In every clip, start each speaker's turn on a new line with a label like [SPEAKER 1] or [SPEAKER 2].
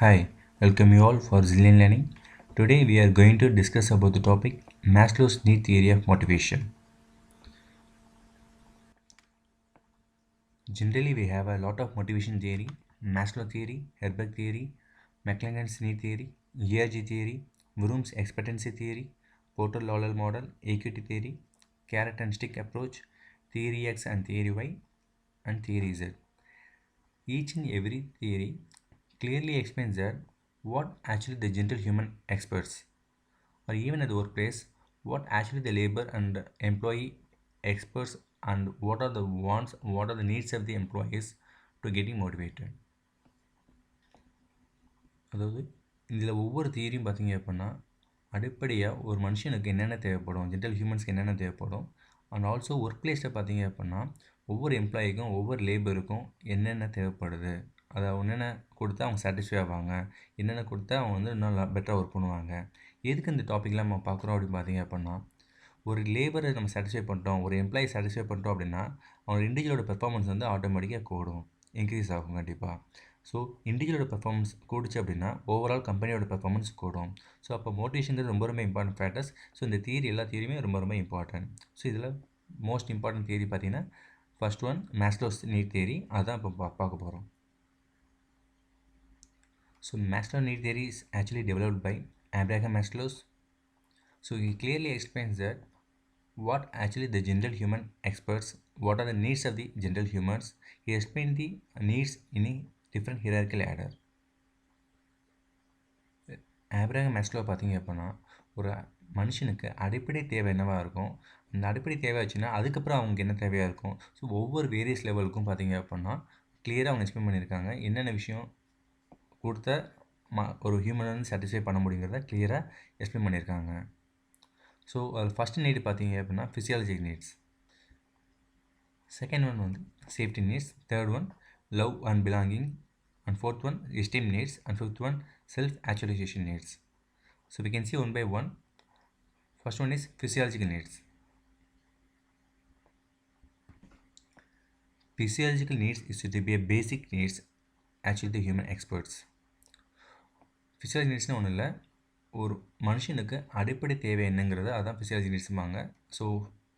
[SPEAKER 1] Hi, welcome you all for Zillion Learning. Today we are going to discuss about the topic Maslow's need theory of motivation. Generally, we have a lot of motivation theory, Maslow theory, Herberg theory, McLengan's need theory, ERG theory, Vroom's expectancy theory, Porter-Lawler model, equity theory, carrot and stick approach, theory X and theory Y, and theory Z. Each and every theory clearly explains that what actually the gentle human experts or even at the workplace, what actually the labor and employee experts and what are the wants, what are the needs of the employees to getting motivated. அதாவது இதில் ஒவ்வொரு தியரியும் பார்த்தீங்க அப்படின்னா அடிப்படையாக ஒரு மனுஷனுக்கு என்னென்ன தேவைப்படும், ஜென்ரல் ஹியூமன்ஸ்க்கு என்னென்ன தேவைப்படும், அண்ட் ஆல்சோ ஒர்க் பிளேஸில் பார்த்தீங்க அப்படின்னா ஒவ்வொரு எம்ப்ளாயிக்கும் ஒவ்வொரு லேபருக்கும் என்னென்ன தேவைப்படுது, அதை என்னென்ன கொடுத்தா அவங்க சாட்டிஸ்ஃபை ஆவாங்க, என்னென்ன கொடுத்தா அவங்க வந்து இன்னும் பெட்டராக ஒர்க் பண்ணுவாங்க. எதுக்கு இந்த டாப்பிக்லாம் நம்ம பார்க்குறோம் அப்படின்னு பார்த்தீங்க அப்படின்னா, ஒரு லேபரை நம்ம சாட்டிஸ்ஃபை பண்ணிட்டோம், ஒரு எம்ப்ளாயி சாட்டிஸ்ஃபை பண்ணிட்டோம் அப்படின்னா அவங்க இண்டிவிஜுவலோட பெர்ஃபார்மன்ஸ் வந்து ஆட்டோமேட்டிக்காக கூடும், இன்க்ரீஸ் ஆகும் கண்டிப்பாக. ஸோ இண்டிவிஜுவலோட பெர்ஃபார்மன்ஸ் கூடிச்சு அப்படின்னா ஓவரால் கம்பெனியோட பெர்ஃபார்மன்ஸ் கூடும். ஸோ அப்போ மோட்டிவேஷன்றது ரொம்ப ரொம்ப இம்பார்ட்டன்ட் ஃபேக்டர்ஸ். ஸோ இந்த தியரி எல்லா தியரியுமே ரொம்ப ரொம்ப இம்பார்ட்டன்ட். ஸோ இதில் மோஸ்ட் இம்பார்ட்டன்ட் தியரி பார்த்தீங்கன்னா first one Maslow's need theory, அதுதான் இப்போ பார்க்க போகிறோம். So Maslow need theory is actually developed by Abraham Maslow. So he clearly explains that what actually the general human experts, what are the needs of the general humans. He explained the needs in a different hierarchical ladder. Abraham Maslow பார்த்தீங்க அப்படின்னா ஒரு மனுஷனுக்கு அடிப்படை தேவை என்னவாக இருக்கும், அந்த அடிப்படை தேவை ஆச்சுன்னா அதுக்கப்புறம் அவங்களுக்கு என்ன தேவையாக இருக்கும். ஸோ ஒவ்வொரு வேரியஸ் லெவலுக்கும் பார்த்தீங்க அப்படின்னா கிளியராக அவங்க எக்ஸ்பிளைன் பண்ணியிருக்காங்க, என்னென்ன விஷயம் கொடுத்த ஒரு ஹியூமனை வந்து சாட்டிஸ்ஃபை பண்ண முடியுங்கிறத கிளியராக எக்ஸ்பிளைன் பண்ணியிருக்காங்க. ஸோ அது ஃபஸ்ட் நீடு பார்த்தீங்க அப்படின்னா ஃபிசியாலஜிக் நீட்ஸ், செகண்ட் ஒன் வந்து safety needs, third one love and belonging, and fourth one esteem needs, and fifth one self-actualization needs. So we can see one by one. First one is physiological needs. Physiological needs is to be a basic needs actually the human experts. Physiological needs ஒன்றும் இல்லை, ஒரு மனுஷனுக்கு அடிப்படை தேவை என்னங்கிறது அதான் physiological needsம்பாங்க. So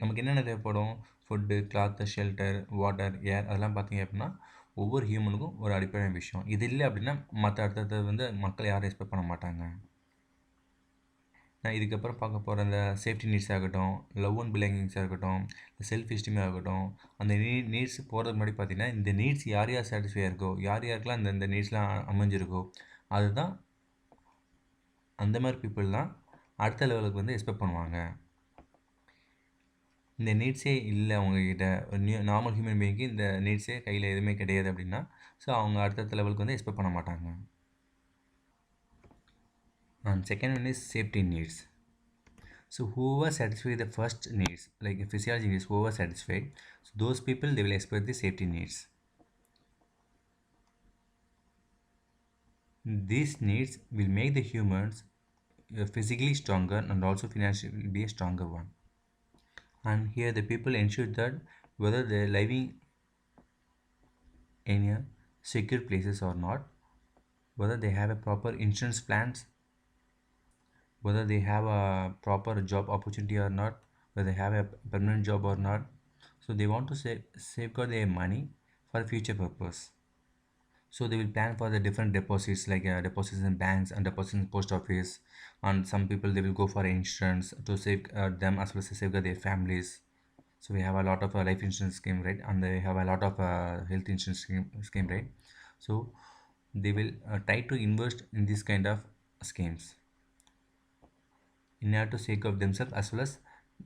[SPEAKER 1] நமக்கு என்னென்ன தேவைப்படும், ஃபுட்டு, கிளாத்து, ஷெல்டர், வாட்டர், ஏர், அதெல்லாம் பார்த்தீங்க அப்படின்னா ஒவ்வொரு ஹியூமனுக்கும் ஒரு அடிப்படையான விஷயம். இது இல்லை அப்படின்னா மற்ற அடுத்தது வந்து மக்கள் யாரும் எக்ஸ்பெக்ட் பண்ண மாட்டாங்க. நான் இதுக்கப்புறம் பார்க்க போகிற அந்த சேஃப்டி நீட்ஸ் ஆகட்டும், லவ் அண்ட் பிலாங்கிங்ஸாக இருக்கட்டும், செல்ஃப் எஸ்டீமாக இருக்கட்டும், அந்த நீட்ஸ் போகிறதுக்கு முன்னாடி பார்த்தீங்கன்னா இந்த நீட்ஸ் யார் யார் சாட்டிஸ்ஃபை இருக்கோ, யார் யாருக்கெல்லாம் இந்த நீட்ஸ்லாம் அமைஞ்சிருக்கோ, அதுதான் அந்த மாதிரி பீப்புள் தான் அடுத்த லெவலுக்கு வந்து எக்ஸ்பெக்ட் பண்ணுவாங்க. இந்த நீட்ஸே இல்லை அவங்கக்கிட்ட, நார்மல் ஹியூமன் பீயிங்க்கு இந்த நீட்ஸே கையில் எதுவுமே கிடையாது அப்படின்னா ஸோ அவங்க அடுத்தடுத்த லெவலுக்கு வந்து எக்ஸ்பெக்ட் பண்ண மாட்டாங்க. And second one is safety needs. So whoever satisfy the first needs, like physiology needs, whoever satisfied, so those people they will expect the safety needs. These needs will make the humans physically stronger and also financially be a stronger one. And here the people ensure that whether they are living in a secure places or not, whether they have a proper insurance plans, whether they have a proper job opportunity or not, whether they have a permanent job or not. So they want to safeguard their money for future purpose. So they will plan for the different deposits, like deposits in banks and deposits in post office. And some people they will go for insurance to save them as well as safeguard their families. So we have a lot of life insurance scheme, right? And they have a lot of health insurance scheme, right? So they will try to invest in this kind of schemes in order to safeguard themselves as well as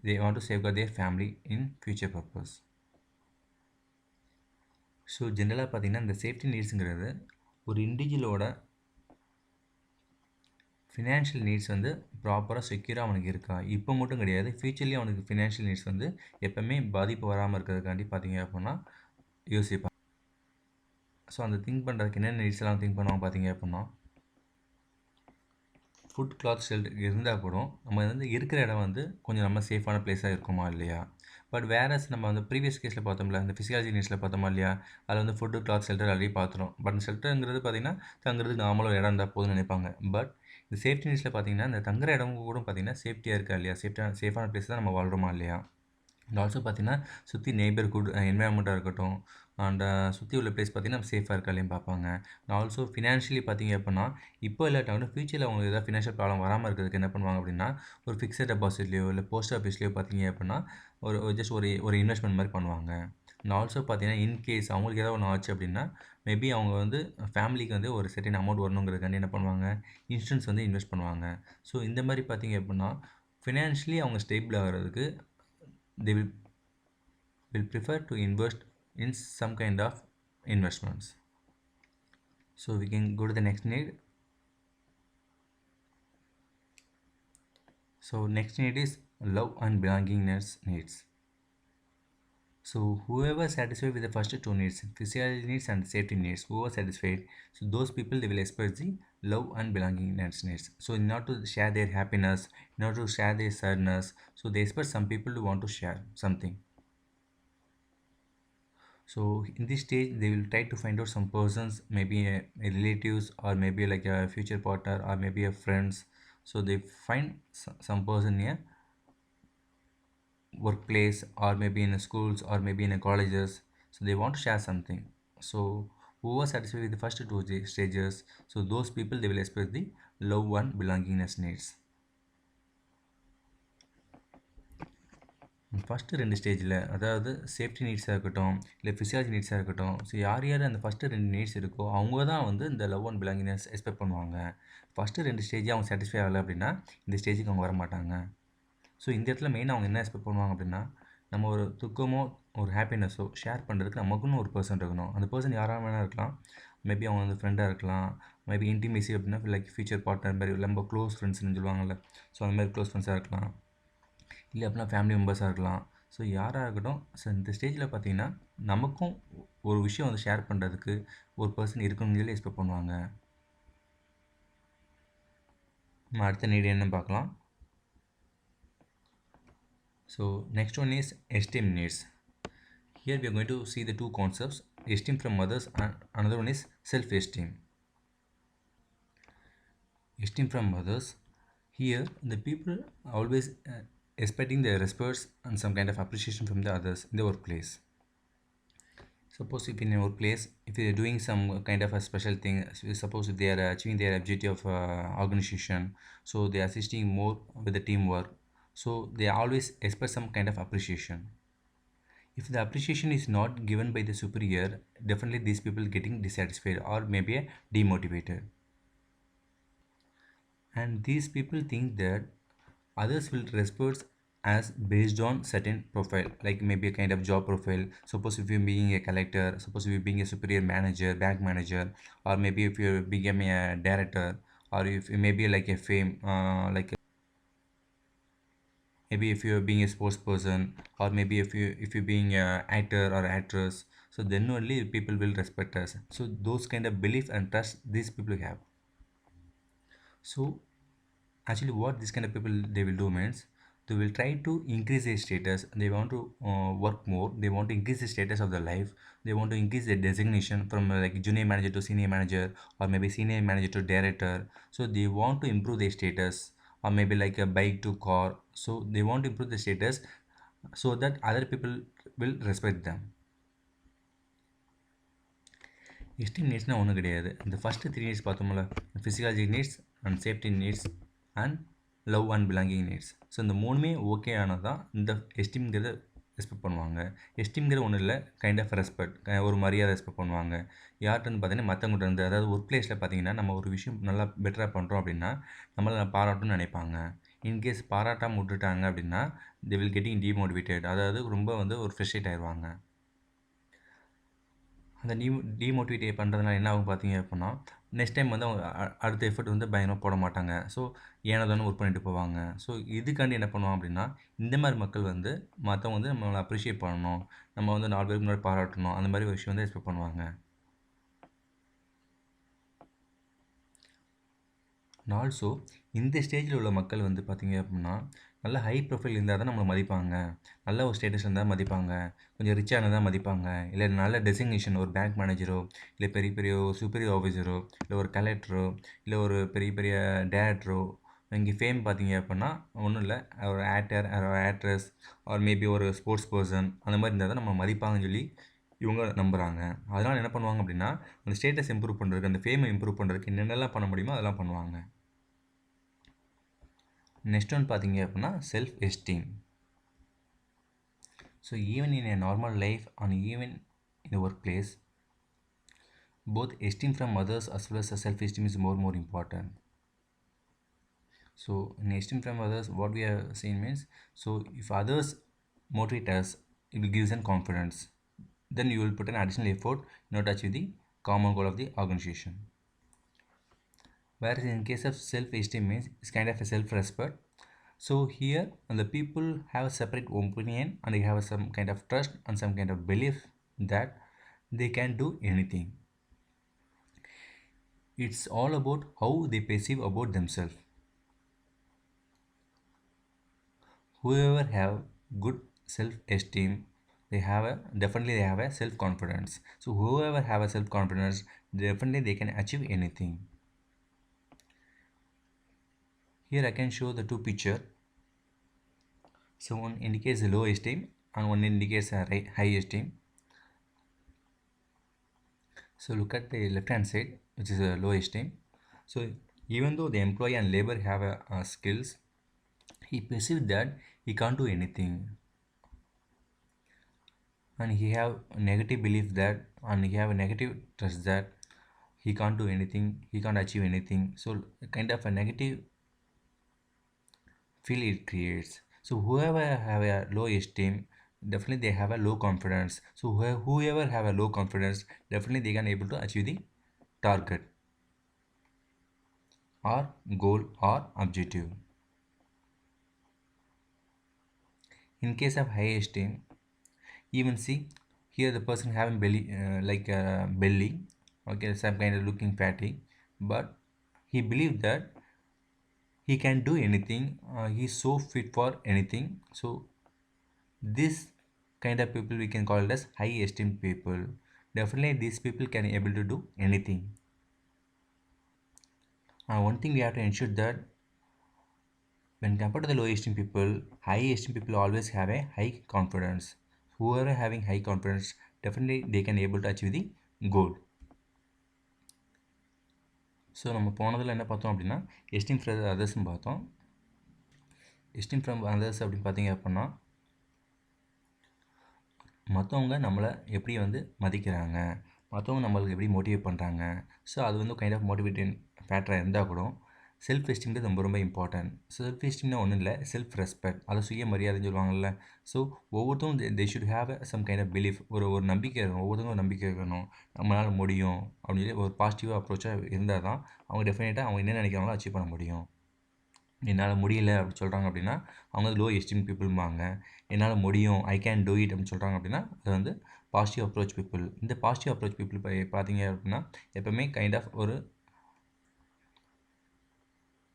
[SPEAKER 1] they want to safeguard their family in future purpose. So ஜென்ரலாக பார்த்திங்கன்னா இந்த safety நீட்ஸுங்கிறது ஒரு இண்டிவிஜுவலோட financial needs வந்து ப்ராப்பராக செக்யூராக அவனுக்கு இருக்கா, இப்போ மட்டும் கிடையாது, ஃப்யூச்சர்லேயும் அவனுக்கு ஃபினான்ஷியல் நீட்ஸ் வந்து எப்போவுமே பாதிப்பு வராமல் இருக்கிறதுக்காண்டி பார்த்தீங்க அப்படின்னா யோசிப்பான். ஸோ அந்த திங்க் பண்ணுறதுக்கு என்னென்ன நீட்ஸ் எல்லாம் திங்க் பண்ணுவாங்க பார்த்தீங்க அப்படின்னா ஃபுட், கிளாத், ஷெல்டர் இருந்தால் கூட நம்ம வந்து இருக்கிற இடம் வந்து கொஞ்சம் நம்ம சேஃபான பிளேஸாக இருக்குமா இல்லையா? பட் வேறஸ் நம்ம வந்து ப்ரீவியஸ் கேஸில் பார்த்தோம்ல, இந்த ஃபிசியாலஜி நியூஸில் பார்த்தோமா இல்லையா? அதில் வந்து ஃபுட்டு, கிளாத், ஷெல்டர் ஆல்ரெடி பார்த்துட்டோம். பட் ஷெல்டருங்கிறது பார்த்தீங்கன்னா, தங்குறதுக்கு நார்மலா ஒரு இடம் இருந்தால் போதும்னு நினைப்பாங்க. பட் இந்த சேஃப்டி நியூஸில் பார்த்தீங்கன்னா, இந்த தங்குற இடம் கூட பார்த்தீங்கன்னா சேஃப்டியாக இருக்கா இல்லையா? சேஃபான பிளேஸ் தான் நம்ம வாழ்றோமா இல்லையா? அண்ட் ஆல்சோ பார்த்தீங்கன்னா, சுற்றி நெய்பர்ஹுட் என்வைரன்மெண்ட்டாக இருக்கட்டும், அண்ட் சுற்றி உள்ள பிளேஸ் பார்த்தீங்கன்னா, நம்ம சேஃபாக இருக்கா இல்லையான்னு பார்ப்பாங்க. அண்ட் ஆல்சோ ஃபினான்ஷியலி பார்த்தீங்க அப்படின்னா, இப்போ இல்லாட்டாலும் ஃபியூச்சரில் அவங்களுக்கு ஏதாவது ஃபினான்ஷியல் ப்ராப்ளம் வராமல் இருக்கிறதுக்கு என்ன பண்ணுவாங்க அப்படின்னா, ஒரு ஃபிக்ஸட் டெபாசிட்லையோ இல்லை போஸ்ட் ஆஃபீஸ்லையோ பார்த்தீங்க அப்படின்னா, ஜஸ்ட் ஒரு இன்வெஸ்ட்மெண்ட் மாதிரி பண்ணுவாங்க. அண்ட் ஆல்சோ பார்த்தீங்கன்னா, இன்கேஸ் அவங்களுக்கு ஏதாவது ஒன்று ஆச்சு அப்படின்னா, மேபி அவங்க வந்து ஃபேமிலிக்கு வந்து ஒரு செர்டைன் அமௌண்ட் வரணுங்கிறதுக்காண்டி என்ன பண்ணுவாங்க, இன்சூரன்ஸ் வந்து இன்வெஸ்ட் பண்ணுவாங்க. ஸோ இந்த மாதிரி பார்த்தீங்க அப்படின்னா, ஃபினான்ஷியலி அவங்க ஸ்டேபிள் ஆகிறதுக்கு they will prefer to invest in some kind of investments. So we can go to the next need. So next need is love and belongingness needs. So whoever satisfied with the first two needs, physiology needs and safety needs, whoever satisfied, so those people they will express the love and belongingness needs. So in order to share their happiness, in order to share their sadness, so they expect some people to want to share something. So in this stage they will try to find out some persons, maybe a relatives or maybe like a future partner or maybe a friends. So they find some person near workplace or maybe in a schools or maybe in a colleges. So they want to share something. So who was satisfied with the first two stages, so those people they will express the love and belongingness needs. First 2 ஸ்டேஜில், அதாவது safety நீட்ஸாக இருக்கட்டும் இல்லை physiology நீட்ஸாக இருக்கட்டும், so யார் யார் அந்த first 2 needs இருக்கோ அவங்க தான் வந்து இந்த லவ் அண்ட் பிலாங்கிங்னஸ் எக்ஸ்பெக்ட் பண்ணுவாங்க. ஃபஸ்ட்டு 2 ஸ்டேஜ் அவங்க சாட்டிஸ்ஃபை ஆகலை அப்படின்னா இந்த ஸ்டேஜுக்கு அவங்க வர மாட்டாங்க. ஸோ இந்த இடத்துல மெயினாக அவங்க என்ன எக்ஸ்பெக்ட் பண்ணுவாங்க அப்படின்னா, நம்ம ஒரு துக்கமோ ஒரு ஹாப்பினஸோ ஷேர் பண்ணுறதுக்கு நமக்குன்னு ஒரு பர்சன் இருக்கணும். அந்த பர்சன் யாராக வேணால் இருக்கலாம். மேபி அவங்க வந்து ஃப்ரெண்டாக இருக்கலாம், மேபி இன்டிமேசி அப்படின்னா லைக் ஃபியூச்சர் பார்ட்னர் மாதிரி ரொம்ப க்ளோஸ் ஃப்ரெண்ட்ஸ்னு சொல்லுவாங்கள்ல, ஸோ அந்த மாதிரி க்ளோஸ் ஃப்ரெண்ட்ஸாக இருக்கலாம், இல்லை அப்படின்னா ஃபேமிலி மெம்பர்ஸாக இருக்கலாம். ஸோ யாராக இருக்கட்டும், ஸோ இந்த ஸ்டேஜில் பார்த்தீங்கன்னா நமக்கும் ஒரு விஷயம் வந்து ஷேர் பண்ணுறதுக்கு ஒரு பர்சன் இருக்கணும்னு சொல்லி எக்ஸ்பெக்ட் பண்ணுவாங்க. நம்ம அடுத்த நீடு என்னன்னு பார்க்கலாம். So next one is esteem needs. Here we are going to see the two concepts, esteem from others and another one is self-esteem. Esteem from others, here the people always expecting the respect and some kind of appreciation from the others in the workplace. Suppose if in a workplace, if they are doing some kind of a special thing, suppose if they are achieving their objective of organization, so they are assisting more with the teamwork, so they always expect some kind of appreciation. If the appreciation is not given by the superior, definitely these people getting dissatisfied or maybe demotivated. And these people think that others will respect as based on certain profile, like maybe a kind of job profile. Suppose if you're being a collector, suppose if you're being a superior manager, bank manager, or maybe if you become a director, or if you maybe like a fame, maybe if you're being a sports person, or maybe if you being a actor or actress, so then only people will respect us. So those kind of belief and trust these people have. So actually what this kind of people they will do means, they will try to increase their status, they want to work more, they want to increase the status of their life, they want to increase their designation from like junior manager to senior manager, or maybe senior manager to director. So they want to improve their status, or maybe like a bike to car, so they want to improve the status so that other people will respect them. Esteem நீட்ஸ்னால் ஒன்றும் கிடையாது. இந்த first 3 needs பார்த்தோம்ல, physiology needs and safety needs and love and belonging needs. So இந்த மூணுமே okay ஆனால் தான் இந்த எஸ்டீம்ங்கிறத ரெஸ்பெக்ட் பண்ணுவாங்க. எஸ்டீம்ங்கிற ஒன்றும் இல்லை, கைண்ட் ஆஃப் ரெஸ்பெக்ட், ஒரு மரியாதை ரெஸ்பெக்ட் பண்ணுவாங்க. யார்கிட்டன்னு பார்த்தீங்கன்னா மற்றவங்கள்ட்ட இருந்து, அதாவது ஒர்க் பிளேஸில் பார்த்தீங்கன்னா நம்ம ஒரு விஷயம் நல்லா பெட்டராக பண்ணுறோம் அப்படின்னா நம்மளை பாராட்டணும்னு நினைப்பாங்க. இன்கேஸ் பாராட்டாமல் விட்டுட்டாங்க அப்படின்னா தே வில் கெட்டிங் டிமோட்டிவேட்டட், அதாவது ரொம்ப வந்து ஒரு ஃப்ரெஸ்ட்ரேட் ஆயிடுவாங்க. அந்த டிமோட்டிவேட் பண்ணுறதுனால என்ன ஆகும் பார்த்தீங்க அப்படின்னா, நெக்ஸ்ட் டைம் வந்து அவங்க அடுத்த எஃபர்ட் வந்து பயங்கரமாக போட மாட்டாங்க. ஸோ ஏனோ தானே ஒர்க் பண்ணிட்டு போவாங்க. ஸோ இதுக்காண்டி என்ன பண்ணுவாங்க அப்படின்னா, இந்த மாதிரி மக்கள் வந்து மற்றவங்க வந்து நம்மளை அப்ரிஷியேட் பண்ணணும், நம்ம வந்து 4 பேருக்கு முன்னாடி பாராட்டணும், அந்த மாதிரி ஒரு விஷயம் வந்து எக்ஸ்பெக்ட் பண்ணுவாங்க. அண்ட் ஆல்சோ இந்த ஸ்டேஜில் உள்ள மக்கள் வந்து பார்த்திங்க அப்படின்னா நல்ல ஹை ப்ரொஃபைல் இருந்தால் தான் நம்மளை மதிப்பாங்க, நல்ல ஒரு ஸ்டேட்டஸ் இருந்தால் மதிப்பாங்க, கொஞ்சம் ரிச்சாக தான் மதிப்பாங்க, இல்லை நல்ல டெசிக்னேஷன் ஒரு பேங்க் மேனேஜரோ, இல்லை பெரிய பெரிய ஒரு சூப்பீரியர் ஆஃபீஸரோ, இல்லை ஒரு கலெக்டரோ, இல்லை ஒரு பெரிய பெரிய டேரக்டரோ. இங்கே ஃபேம் பார்த்தீங்க அப்படின்னா ஒன்றும் இல்லை, ஒரு ஆக்டர் ஒரு ஆக்ட்ரஸ் ஆர் மேபி ஒரு ஸ்போர்ட்ஸ் பர்சன் அந்த மாதிரி இருந்தால் தான் நம்ம மதிப்பாங்கன்னு சொல்லி இவங்க நம்புகிறாங்க. அதனால் என்ன பண்ணுவாங்க அப்படின்னா அந்த ஸ்டேட்டஸ் இம்ப்ரூவ் பண்ணுறதுக்கு, அந்த ஃபேமை இம்ப்ரூவ் பண்ணுறதுக்கு என்னென்னலாம் பண்ண முடியுமோ அதெல்லாம் பண்ணுவாங்க. நெக்ஸ்ட் ஒன் பார்த்தீங்க அப்படின்னா self esteem. So even in a normal life and even in the workplace, both esteem from others as well as self-esteem is more important. So in esteem from others, what we have seen means, so if others motivate us, it will give them confidence. Then you will put an additional effort in order to achieve the common goal of the organization. Whereas in case of self-esteem means it's kind of a self-respect. So here the people have a separate opinion and they have some kind of trust and some kind of belief that they can do anything. It's all about how they perceive about themselves. Whoever have good self-esteem, they have a definitely they have a self-confidence. So whoever have a self-confidence, definitely they can achieve anything. Here I can show the two picture. So one indicates the low esteem and one indicates a high esteem. So look at the left hand side, which is a low esteem. So even though the employee and labor have skills, he perceives that he can't do anything, and he have a negative belief that, and he have a negative trust that he can't do anything, he can't achieve anything. So kind of a negative feel it creates. So whoever have a low esteem, definitely they have a low confidence. So whoever have a low confidence, definitely they can able to achieve the target or goal or objective. In case of high esteem, even see here the person having belly, like a belly, okay, some kind of looking fatty, but he believed that he can do anything, he's so fit for anything. So this kind of people we can call it as high esteem people. Definitely these people can able to do anything. One thing we have to ensure that when compared to the low esteem people, high esteem people always have a high confidence. Whoever having high confidence, definitely they can able to achieve the goal. So நம்ம போனதில் என்ன பார்த்தோம் அப்படின்னா esteem from அதர்ஸ்னு பார்த்தோம். Esteem from others அப்படின்னு பார்த்தீங்க அப்படின்னா மற்றவங்க நம்மளை எப்படி வந்து மதிக்கிறாங்க, மற்றவங்க நம்மளுக்கு எப்படி மோட்டிவேட் பண்ணுறாங்க. ஸோ அது வந்து கைண்ட் ஆஃப் மோட்டிவேட்டிங் ஃபேக்டராக இருந்தால் கூட செல்ஃப் எஸ்டீம்ன்றது ரொம்ப ரொம்ப இம்பார்ட்டன்ட். செல்ஃப் எஸ்டீம்னா ஒன்றும் இல்லை, செல்ஃப் ரெஸ்பெக்ட், அதை சுய மரியாதைன்னு சொல்லுவாங்கள்ல. ஸோ ஒவ்வொருத்தவங்க they should have some kind of belief, ஒரு நம்பிக்கை இருக்கணும், ஒவ்வொருத்தவங்க ஒரு நம்பிக்கை இருக்கணும், நம்மளால் முடியும் அப்படின்னு சொல்லி ஒரு பாசிட்டிவாக அப்ரோச்சாக இருந்தால் தான் அவங்க டெஃபினட்டாக அவங்க என்ன நினைக்கிறாங்களோ அச்சீவ் பண்ண முடியும். என்னால் முடியல அப்படின்னு சொல்கிறாங்க அப்படின்னா அவங்க லோ எஸ்டீம் பீப்புள்பாங்க. என்னால் முடியும், ஐ கேன் டூ இட் அப்படின்னு சொல்கிறாங்க அப்படின்னா அது வந்து பாசிட்டிவ் அப்ரோச் பீப்புள். இந்த பாசிட்டிவ் அப்ரோச் பீப்புள் பார்த்தீங்க அப்படின்னா எப்போவுமே கைண்ட் ஆஃப்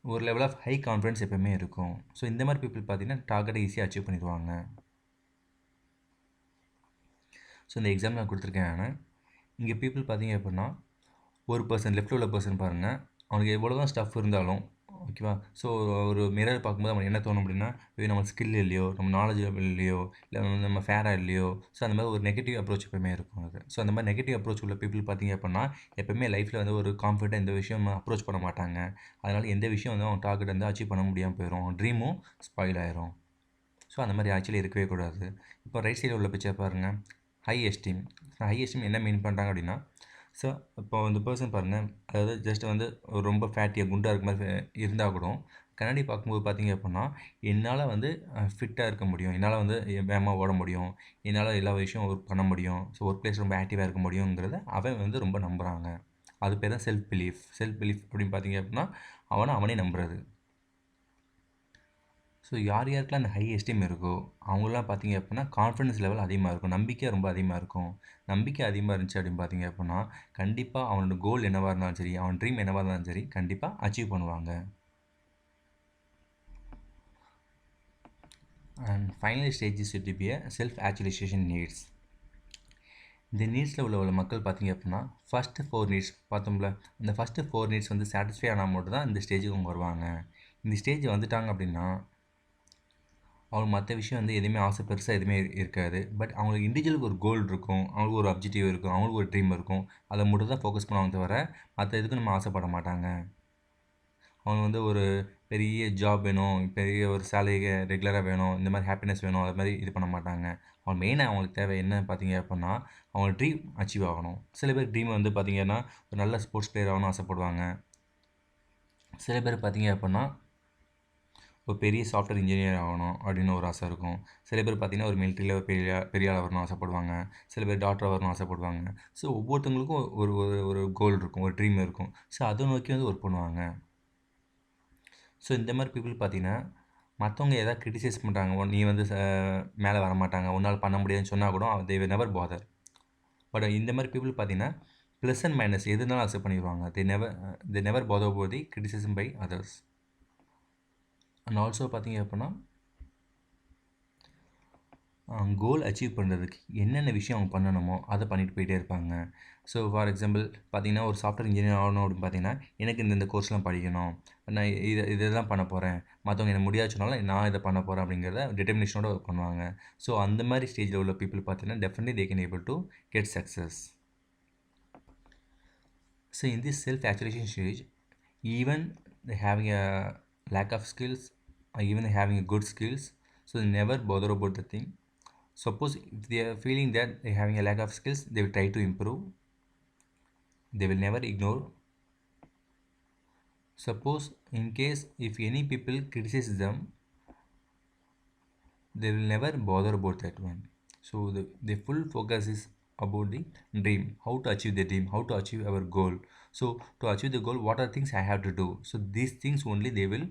[SPEAKER 1] ஒரு லெவல் ஆஃப் ஹை கான்ஃபிடன்ஸ் எப்போவுமே இருக்கும். ஸோ இந்த மாதிரி பீப்புள் பார்த்தீங்கன்னா டார்கெட்டை ஈஸியாக அச்சீவ் பண்ணிடுவாங்க. ஸோ இந்த எக்ஸாம்பிள் நான் கொடுத்துருக்கேன் நான். இங்கே பீப்புள் பார்த்தீங்க அப்படின்னா ஒரு பர்சன் லெஃப்ட்டில் உள்ள பர்சன் பாருங்கள், அவனுக்கு எவ்வளோ தான் ஸ்டஃப் இருந்தாலும் ஓகேவா. ஸோ ஒரு மிரர் பார்க்கும்போது அவனுக்கு என்ன தோணும் அப்படின்னா நம்ம ஸ்கில் இல்லையோ, நம்ம நாலேஜ் இல்லையோ, இல்லை நம்ம ஃபேராக இல்லையோ. ஸோ அந்த மாதிரி ஒரு நெகட்டிவ் அப்ரோச் எப்போயுமே இருக்கும் அது. ஸோ அந்த மாதிரி நெகட்டிவ் அப்ரோச் உள்ள பீப்புள் பார்த்தீங்க அப்படின்னா எப்போயுமே லைஃப்பில் வந்து ஒரு கான்ஃபிடென்ட் இந்த விஷயம் அப்ரோச் பண்ண மாட்டாங்க. அதனால் எந்த விஷயம் வந்து அவன் டார்கெட் வந்து அச்சீவ் பண்ண முடியாமல் போயிடும், ட்ரீமும் ஸ்பாயில் ஆயிரும். ஸோ அந்த மாதிரி ஆக்சுவலி இருக்கவே கூடாது. இப்போ ரைட் சைடில் உள்ள பிக்சர் பாருங்கள், ஹை எஸ்டீம். ஹை எஸ்டீம் என்ன மீன் பண்ணுறாங்க அப்படின்னா, ஸோ இப்போ அந்த பர்சன் பாருங்கள், அதாவது ஜஸ்ட் வந்து ரொம்ப ஃபேட்டியாக குண்டாக இருக்க மாதிரி இருந்தால் கூட கண்ணாடி பார்க்கும்போது பார்த்தீங்க அப்படின்னா என்னால் வந்து ஃபிட்டாக இருக்க முடியும், என்னால் வந்து வேகமாக ஓட முடியும், என்னால் எல்லா விஷயம் ஒர்க் பண்ண முடியும், ஸோ ஒர்க் பிளேஸ் ரொம்ப ஆக்டிவாக இருக்க முடியுங்கிறத அவன் வந்து ரொம்ப நம்புகிறாங்க. அது பேர் தான் செல்ஃப் பிலீஃப். செல்ஃப் பிலீஃப் அப்படின்னு பார்த்தீங்க அப்படின்னா அவனே நம்புறது. ஸோ ஸோ யார் யாருக்கெல்லாம் அந்த ஹை எஸ்டீம் இருக்கோ அவங்களாம் பார்த்தீங்க அப்படின்னா கான்ஃபிடன்ஸ் லெவல் அதிகமாக இருக்கும், நம்பிக்கை ரொம்ப அதிகமாக இருக்கும். நம்பிக்கை அதிகமாக இருந்துச்சு அப்படின்னு பார்த்தீங்க அப்படின்னா கண்டிப்பாக அவனோட கோல் என்னவாக இருந்தாலும் சரி, அவன் ட்ரீம் என்னவாக இருந்தாலும் சரி கண்டிப்பாக அச்சீவ் பண்ணுவாங்க. And final stage is to be self actualisation needs. இந்த நீட்ஸில் உள்ள மக்கள் பார்த்தீங்க அப்படின்னா ஃபஸ்ட்டு 4 நீட்ஸ் பார்த்தோம்ல, அந்த ஃபஸ்ட்டு 4 நீட்ஸ் வந்து சாட்டிஸ்ஃபை ஆனால் மட்டும் தான் இந்த ஸ்டேஜுக்கு அவங்க வருவாங்க. இந்த ஸ்டேஜ் வந்துட்டாங்க அப்படின்னா அவங்க மற்ற விஷயம் வந்து எதுவுமே ஆசை பெருசாக எதுவுமே இருக்காது. பட் அவங்களுக்கு இண்டிவிஜுவலுக்கு ஒரு கோல் இருக்கும், அவங்களுக்கு ஒரு அப்ஜெக்டிவ் இருக்கும், அவங்களுக்கு ஒரு ட்ரீம் இருக்கும். அதை மட்டும் தான் ஃபோக்கஸ் பண்ணுவாங்க தவிர மற்ற எதுக்கும் நம்ம ஆசைப்பட மாட்டாங்க. அவங்க வந்து ஒரு பெரிய ஜாப் வேணும், பெரிய ஒரு சேலரி ரெகுலராக வேணும், இந்த மாதிரி ஹாப்பினஸ் வேணும், அது மாதிரி இது பண்ண மாட்டாங்க. அவங்க மெயினாக அவங்களுக்கு தேவை என்ன பார்த்தீங்க அப்படின்னா அவங்க ட்ரீம் அச்சீவ் ஆகணும். சில பேர் ட்ரீம் வந்து பார்த்தீங்கன்னா ஒரு நல்ல ஸ்போர்ட்ஸ் பிளேயர் ஆகணும்னு ஆசைப்படுவாங்க. சில பேர் பார்த்தீங்க அப்படின்னா ஒரு பெரிய சாஃப்ட்வேர் இன்ஜினியர் ஆகணும் அப்படின்னு ஒரு ஆசை இருக்கும். சில பேர் பார்த்தீங்கன்னா ஒரு மிலிட்ரியில் ஒரு பெரிய ஆளாக வரணும்னு ஆசைப்படுவாங்க. சில பேர் டாக்டராக வரணும்னு ஆசைப்படுவாங்க. ஸோ ஒவ்வொருத்தவங்களுக்கும் ஒரு ஒரு ஒரு கோல் இருக்கும், ஒரு ட்ரீம் இருக்கும். ஸோ அதை நோக்கி வந்து ஒர்க் பண்ணுவாங்க. ஸோ இந்த மாதிரி பீப்புள் பார்த்தீங்கன்னா மற்றவங்க எதாவது கிரிட்டிசைஸ் பண்ணுறாங்க, நீ வந்து மேலே வர மாட்டாங்க, உன்னால் பண்ண முடியாதுன்னு சொன்னால் கூட they will never father. But இந்த மாதிரி பீப்புள் பார்த்தீங்கன்னா ப்ளஸ் அண்ட் மைனஸ் எது இருந்தாலும் அக்செப்ட் பண்ணிடுவாங்க. They never bother about the criticism by others. And also பார்த்தீங்க அப்படின்னா கோல் அச்சீவ் பண்ணுறதுக்கு என்னென்ன விஷயம் அவங்க பண்ணணுமோ அதை பண்ணிட்டு போயிட்டே இருப்பாங்க. ஸோ ஃபார் எக்ஸாம்பிள் பார்த்தீங்கன்னா ஒரு சாஃப்ட்வேர் இன்ஜினியர் ஆகணும் அப்படின்னு பார்த்தீங்கன்னா எனக்கு இந்த கோர்ஸ்லாம் படிக்கணும், நான் இதெல்லாம் பண்ண போகிறேன், மற்றவங்க எனக்கு முடியாது சொன்னாலும் நான் இதை பண்ண போகிறேன் அப்படிங்கிறத டிட்டர்மினேஷனோட ஒர்க் பண்ணுவாங்க. ஸோ அந்த மாதிரி ஸ்டேஜில் உள்ள பீப்புள் பார்த்தீங்கன்னா definitely they can able to get success. So in this self actualisation stage even they having a lack of skills or even having a good skills, so they never bother about the thing. Suppose if they are feeling that they having a lack of skills, they will try to improve, they will never ignore. Suppose in case if any people criticize them, they will never bother about that one. So the full focus is about the dream, how to achieve the dream, how to achieve our goal. So to achieve the goal, what are things I have to do? So these things only they will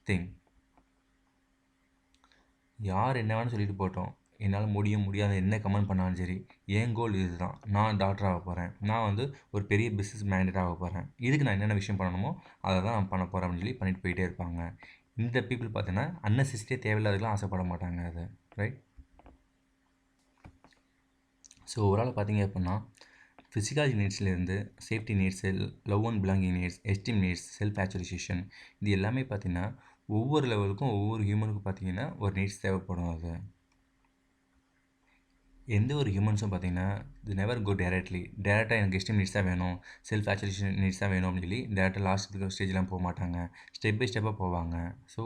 [SPEAKER 1] think. யார் என்ன வேணாலும் சொல்லிட்டு போட்டோம், என்னால் முடியாது என்ன comment பண்ணாலும் சரி, என் கோல் இது தான், நான் டாக்டர் ஆக போகிறேன், நான் வந்து ஒரு பெரிய பிஸ்னஸ் மேனேஜர் ஆக போகிறேன், இதுக்கு நான் என்னென்ன விஷயம் பண்ணணுமோ அதை தான் நான் பண்ண போகிறேன் அப்படின்னு சொல்லி பண்ணிட்டு போயிட்டே இருப்பாங்க. இந்த பீப்புள் பார்த்தீங்கன்னா அன்னெசரிட்டியே தேவையில்லாததுக்கெலாம் ஆசைப்பட மாட்டாங்க அது, ரைட்? ஸோ ஓவரால் பார்த்தீங்க அப்படின்னா ஃபிசிக்காலஜி நீட்ஸ்லேருந்து safety needs, love and belonging needs, esteem needs, self actualization, இது எல்லாமே பார்த்தீங்கன்னா ஒவ்வொரு லெவலுக்கும் ஒவ்வொரு ஹியூமனுக்கும் பார்த்தீங்கன்னா ஒரு நீட்ஸ் தேவைப்படும். அது எந்த ஒரு ஹியூமன்ஸும் பார்த்தீங்கன்னா இது நெவர் கோ டேரெக்டாக எனக்கு எஸ்டீம் நீட்ஸ் தான் வேணும், செல்ஃப் ஆக்சுவலைசேஷன் நீட்ஸ் தான் வேணும் அப்படின்னு சொல்லி டேரெக்டாக லாஸ்ட் ஸ்டேஜ்லாம் போக மாட்டாங்க. ஸ்டெப் பை ஸ்டெப்பாக போவாங்க. ஸோ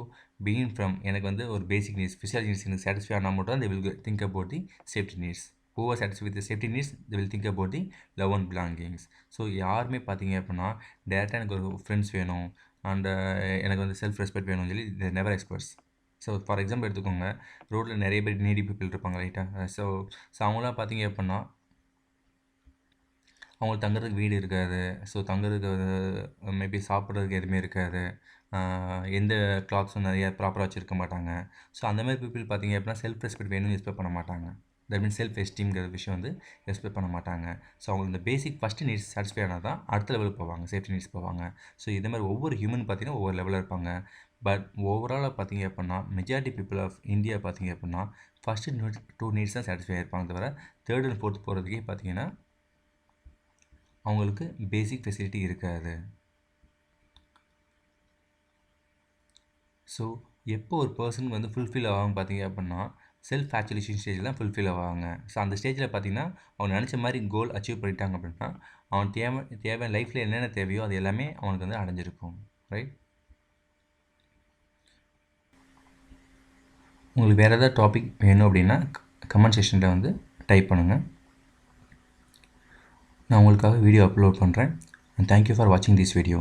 [SPEAKER 1] பீயிங் ஃப்ரம் எனக்கு வந்து ஒரு பேசிக் நீட்ஸ் ஃபிசியாலஜி நீட்ஸ் எனக்கு சாட்டிஸ்ஃபை ஆனால் மட்டும் தான் they will think about the safety needs. who are satisfied with the safety needs, they will think about the love and belongings. So யாருமே பார்த்தீங்க அப்படின்னா டேரெக்டாக எனக்கு ஒரு ஃப்ரெண்ட்ஸ் வேணும் அண்ட் எனக்கு வந்து செல்ஃப் ரெஸ்பெக்ட் வேணும்னு சொல்லி never experts. So for example எடுத்துக்கோங்க, ரோட்டில் நிறைய பேர் நீடி பீப்புள் இருப்பாங்க, ரைட்டாக? ஸோ அவங்களாம் பார்த்தீங்க அப்படின்னா அவங்களுக்கு தங்குறதுக்கு வீடு இருக்காது. ஸோ தங்குறதுக்கு மேபி சாப்பிட்றதுக்கு எதுவுமே இருக்காது. எந்த கிளாத்ஸும் நிறைய ப்ராப்பராக வச்சுருக்க மாட்டாங்க. ஸோ அந்த மாதிரி பீப்புள் பார்த்தீங்க அப்படின்னா செல்ஃப் ரெஸ்பெக்ட் வேணும்னு எக்ஸ்பெக்ட் பண்ண மாட்டாங்க. தட் மீன்ஸ் செல்ஃப் எஸ்டீம்ங்கிற விஷயம் வந்து எக்ஸ்பெக்ட் பண்ண மாட்டாங்க. ஸோ அவங்களுக்கு இந்த பேசிக் ஃபஸ்ட்டு நீட்ஸ் சாட்டிஸ்ஃபை ஆனால் தான் அடுத்த லெவலுக்கு போவாங்க, சேஃப்டி நீட்ஸ் போவாங்க. ஸோ இதே மாதிரி ஒவ்வொரு ஹியூமன் பார்த்தீங்கன்னா ஒவ்வொரு லெவலில் இருப்பாங்க. பட் ஓவராலாக பார்த்தீங்க அப்படின்னா மெஜாரிட்டி பீப்புள் ஆஃப் இந்தியா பார்த்தீங்க அப்படின்னா ஃபஸ்ட்டு 2 நீட்ஸ் தான் சாட்டிஸ்ஃபை ஆகிருப்பாங்க தவிர 3rd and 4th போகிறதுக்கே பார்த்தீங்கன்னா அவங்களுக்கு பேசிக் ஃபெசிலிட்டி இருக்காது. ஸோ எப்போ ஒரு பர்சனுக்கு வந்து ஃபுல்ஃபில் ஆகும் பார்த்தீங்க அப்படின்னா செல்ஃப் ஆக்சுவலைசேஷன் ஸ்டேஜில் தான் ஃபுல்ஃபில் ஆவாங்க. ஸோ அந்த ஸ்டேஜில் பார்த்தீங்கன்னா அவன் நினச்ச மாதிரி கோல் அச்சீவ் பண்ணிட்டாங்க அப்படின்னா அவன் தேவை லைஃப்பில் என்னென்ன தேவையோ அது எல்லாமே அவனுக்கு வந்து அடைஞ்சிருக்கும், ரைட்? உங்களுக்கு வேறு ஏதாவது டாபிக் வேணும் அப்படின்னா கமெண்ட் செக்ஷனில் வந்து டைப் பண்ணுங்கள். நான் உங்களுக்காக வீடியோ அப்லோட் பண்ணுறேன். அண்ட் தேங்க்யூ ஃபார் வாட்சிங் திஸ் வீடியோ.